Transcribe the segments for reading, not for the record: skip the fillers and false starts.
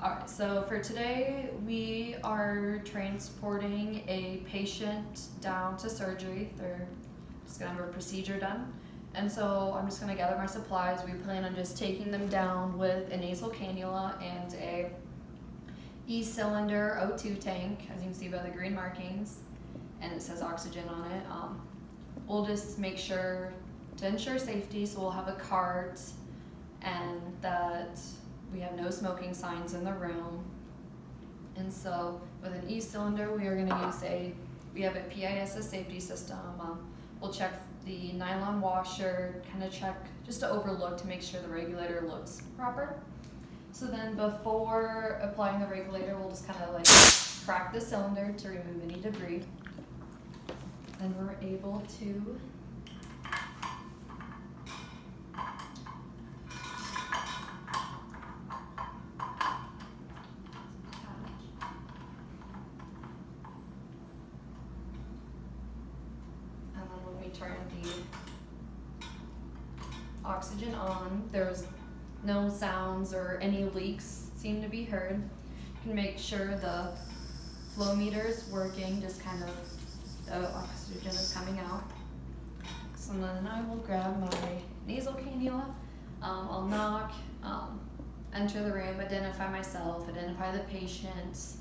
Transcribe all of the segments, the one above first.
Alright, so for today, we are transporting a patient down to surgery. They're just gonna have a procedure done. And so I'm just gonna gather my supplies. We plan on just taking them down with a nasal cannula and a E-cylinder O2 tank, as you can see by the green markings, and it says oxygen on it. We'll just make sure to ensure safety, so we'll have a cart and that we have no smoking signs in the room. And so with an E-cylinder, we are going to use we have a PISS safety system. We'll check the nylon washer, kind of check just to overlook to make sure the regulator looks proper. So then before applying the regulator, we'll just kind of like crack the cylinder to remove any debris. Then we're able to turn the oxygen on. There's no sounds or any leaks seem to be heard. You can make sure the flow meter is working, just kind of the oxygen is coming out. So then I will grab my nasal cannula. I'll knock, enter the room, identify myself, identify the patient,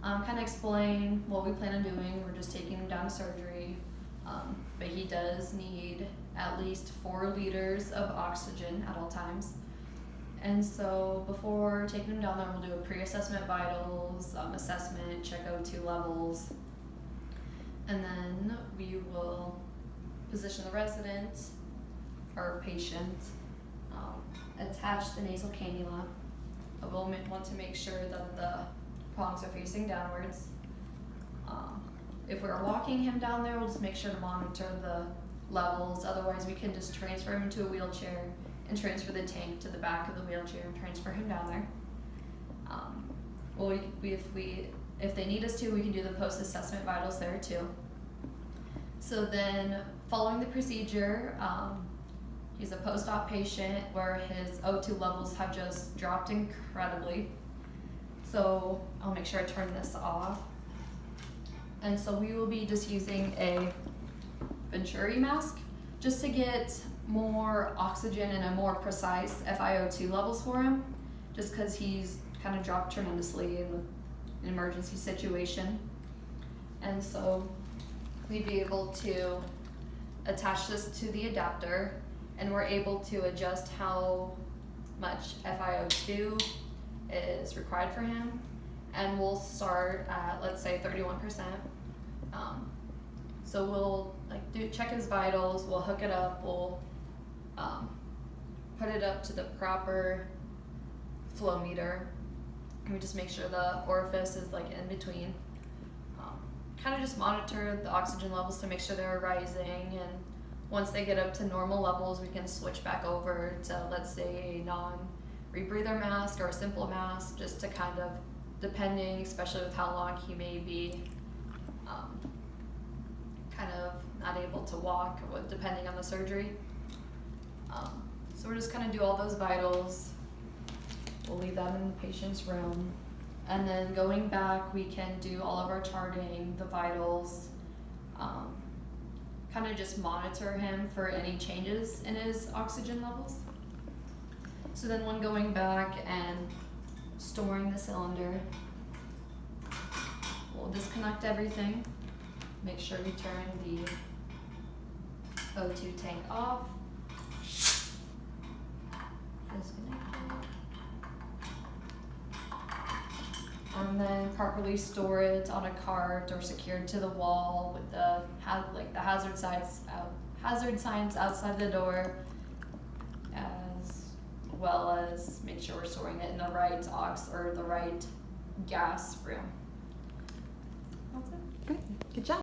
kind of explain what we plan on doing. We're just taking him down to surgery. But he does need at least 4 liters of oxygen at all times. And so before taking him down there, we'll do a pre-assessment vitals, assessment, check O2 levels, and then we will position the resident or patient, attach the nasal cannula. We'll want to make sure that the prongs are facing downwards. If we're walking him down there, we'll just make sure to monitor the levels. Otherwise, we can just transfer him into a wheelchair and transfer the tank to the back of the wheelchair and transfer him down there. If they need us to, we can do the post-assessment vitals there too. So then, following the procedure, he's a post-op patient where his O2 levels have just dropped incredibly. So I'll make sure I turn this off. And so we will be just using a Venturi mask just to get more oxygen and a more precise FiO2 levels for him, just because he's kind of dropped tremendously in an emergency situation. And so we'd be able to attach this to the adapter, and we're able to adjust how much FiO2 is required for him. And we'll start at, let's say, 31%. So we'll check his vitals, we'll hook it up, we'll put it up to the proper flow meter, and we just make sure the orifice is in between. Kind of just monitor the oxygen levels to make sure they're rising, and once they get up to normal levels, we can switch back over to, let's say, a non-rebreather mask or a simple mask, just to kind of, depending, especially with how long he may be kind of not able to walk, depending on the surgery. So we're just gonna do all those vitals. We'll leave that in the patient's room. And then going back, we can do all of our charting, the vitals, kind of just monitor him for any changes in his oxygen levels. So then when going back and storing the cylinder, we'll disconnect everything, make sure we turn the O2 tank off, disconnect it, and then properly store it on a cart or secured to the wall with the hazard signs outside the door, as well as make sure we're storing it in the right the right gas room. That's it. Great, good job.